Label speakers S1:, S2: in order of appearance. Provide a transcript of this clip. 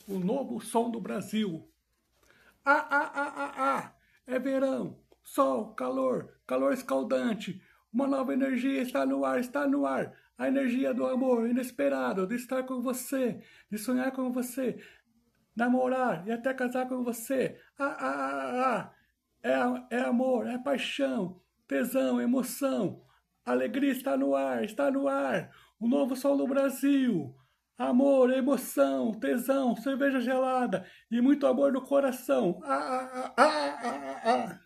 S1: o novo som do Brasil. Ah, ah, ah, ah, ah, é verão, sol, calor, calor escaldante. Uma nova energia está no ar, está no ar. A energia do amor inesperado, de estar com você, de sonhar com você, namorar e até casar com você. Ah, ah, ah, ah. É amor, é paixão, tesão, emoção. Alegria está no ar, está no ar. O novo sol do Brasil. Amor, emoção, tesão, cerveja gelada e muito amor no coração. Ah, ah, ah, ah, ah, ah.